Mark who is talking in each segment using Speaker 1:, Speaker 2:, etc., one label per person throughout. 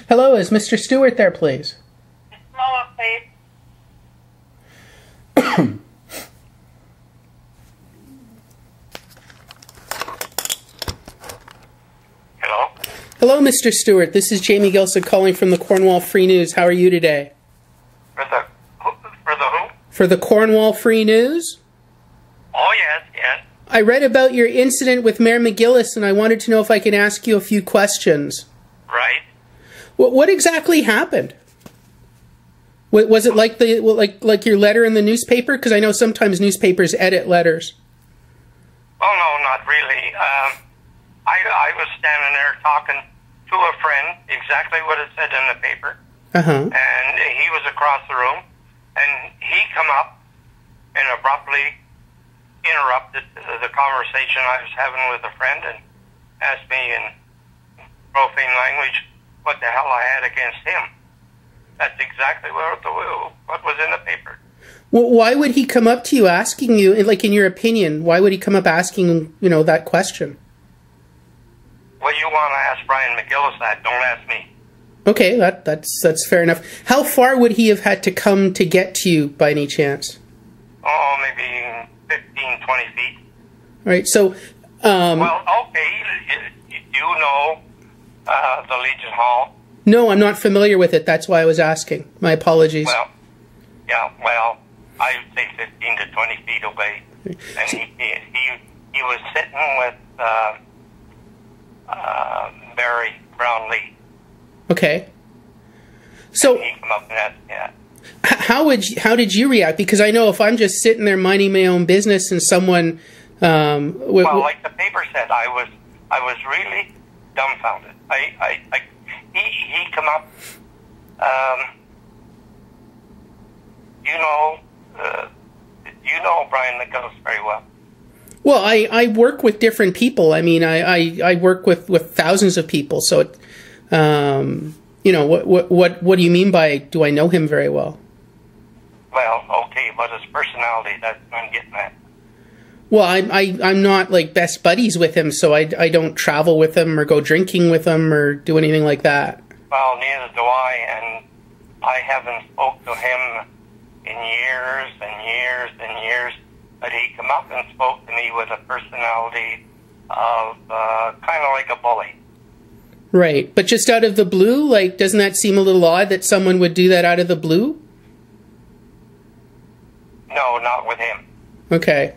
Speaker 1: Hello, is Mr. Stewart there, please?
Speaker 2: Lower, please. Hello?
Speaker 1: Hello, Mr. Stewart. This is Jamie Gilson calling from the Cornwall Free News. How are you today?
Speaker 2: For the who?
Speaker 1: For the Cornwall Free News?
Speaker 2: Oh, yes, yes.
Speaker 1: I read about your incident with Mayor McGillis, and I wanted to know if I could ask you a few questions.
Speaker 2: Right.
Speaker 1: What exactly happened? Was it like like your letter in the newspaper? Because I know sometimes newspapers edit letters.
Speaker 2: Oh, no, not really. I was standing there talking to a friend, exactly what it said in the paper.
Speaker 1: Uh-huh.
Speaker 2: And he was across the room, and he come up and abruptly interrupted the conversation I was having with a friend and asked me in profane language what the hell I had against him. That's exactly what was in the paper.
Speaker 1: Well, why would he come up to you asking you, like in your opinion, why would he come up asking, that question?
Speaker 2: Well, you want to ask Brian McGillis that, don't ask me.
Speaker 1: Okay, that's fair enough. How far would he have had to come to get to you by any chance?
Speaker 2: Oh, maybe 15, 20 feet.
Speaker 1: All right, so...
Speaker 2: well, okay, you know the Legion Hall?
Speaker 1: No, I'm not familiar with it. That's why I was asking. My apologies.
Speaker 2: Well, yeah, I would say 15 to 20 feet away. And he was sitting with Barry Brownlee.
Speaker 1: Okay. So
Speaker 2: and he come up and asked, yeah.
Speaker 1: How did you react? Because I know if I'm just sitting there minding my own business and someone
Speaker 2: well, like the paper said, I was really dumbfounded. He come up, you know Brian McGillis very well.
Speaker 1: Well, I work with different people. I mean, I work with thousands of people. So, what do you mean by do I know him very well?
Speaker 2: Well, okay, but his personality, that's what I'm getting at.
Speaker 1: Well, I'm not like best buddies with him, so I don't travel with him or go drinking with him or do anything like that.
Speaker 2: Well, neither do I, and I haven't spoke to him in years and years and years. But he come up and spoke to me with a personality of kind of like a bully.
Speaker 1: Right, but just out of the blue, like, doesn't that seem a little odd that someone would do that out of the blue?
Speaker 2: No, not with him.
Speaker 1: Okay.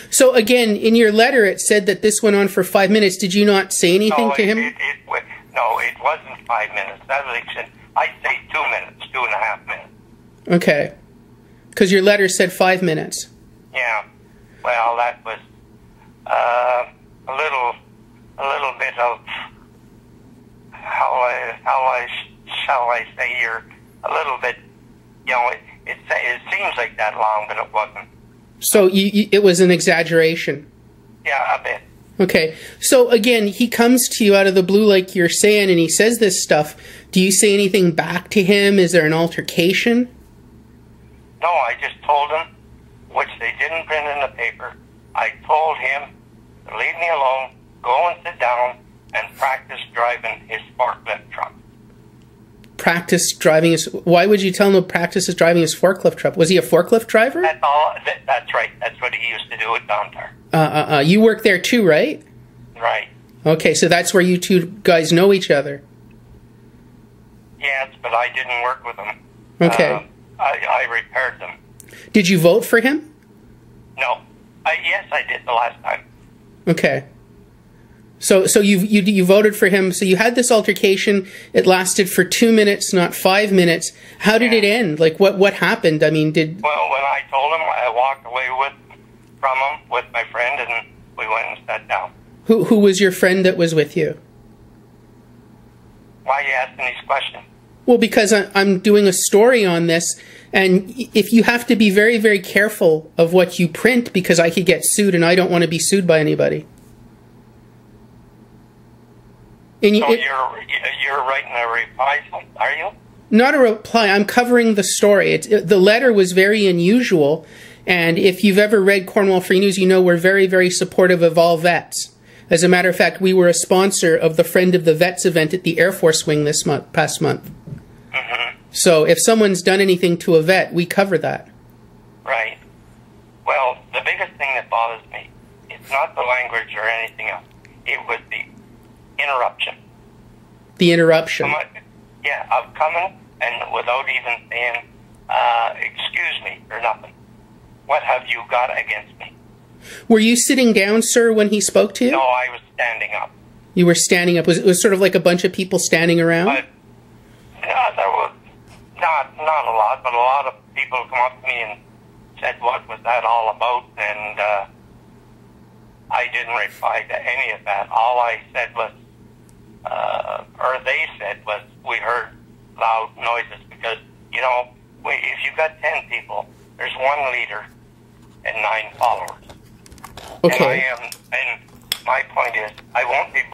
Speaker 1: So again, in your letter, it said that this went on for 5 minutes. Did you not say anything to him?
Speaker 2: No, it wasn't 5 minutes. I'd say 2 minutes, 2.5 minutes.
Speaker 1: Okay. Because your letter said 5 minutes.
Speaker 2: Yeah. Well, that was a little bit of how shall I say here, a little bit. It seems like that long, but it wasn't.
Speaker 1: So it was an exaggeration.
Speaker 2: Yeah, a bit.
Speaker 1: Okay. So again, he comes to you out of the blue like you're saying, and he says this stuff. Do you say anything back to him? Is there an altercation?
Speaker 2: No, I just told him, which they didn't print in the paper. I told him to leave me alone, go and sit down, and practice driving his forklift truck.
Speaker 1: Practice driving his... Why would you tell him to practice his driving his forklift truck? Was he a forklift driver?
Speaker 2: That's all. That's right. That's what he used to do at Downtown.
Speaker 1: You work there too, right?
Speaker 2: Right.
Speaker 1: Okay, so that's where you two guys know each other.
Speaker 2: Yes, but I didn't work with them.
Speaker 1: Okay.
Speaker 2: I repaired them.
Speaker 1: Did you vote for him?
Speaker 2: No. Yes, I did the last time.
Speaker 1: Okay. So you voted for him. So you had this altercation. It lasted for 2 minutes, not 5 minutes. How did it end? Like what happened? I mean,
Speaker 2: Well, when I told him, I walked away from him with my friend, and we went and sat down.
Speaker 1: Who was your friend that was with you?
Speaker 2: Why are you asking these questions?
Speaker 1: Well, because I'm doing a story on this, and if you have to be very, very careful of what you print, because I could get sued, and I don't want to be sued by anybody. And
Speaker 2: so you're writing a reprisal, are you?
Speaker 1: Not a reply. I'm covering the story. The letter was very unusual, and if you've ever read Cornwall Free News, you know we're very, very supportive of all vets. As a matter of fact, we were a sponsor of the Friend of the Vets event at the Air Force Wing this past month.
Speaker 2: Mm-hmm.
Speaker 1: So if someone's done anything to a vet, we cover that.
Speaker 2: Right. Well, the biggest thing that bothers me, it's not the language or anything else. It was the interruption.
Speaker 1: The interruption.
Speaker 2: Of coming and without even saying, excuse me, or nothing. What have you got against me?
Speaker 1: Were you sitting down, sir, when he spoke to you?
Speaker 2: No, I was standing up.
Speaker 1: You were standing up. It was sort of like a bunch of people standing around?
Speaker 2: But there was not a lot, but a lot of people come up to me and said, what was that all about? And I didn't reply to any of that. All I said was, or they said was, we heard loud noises because, you know, if you've got 10 people, there's one leader and 9 followers.
Speaker 1: Okay.
Speaker 2: And my point is, I won't be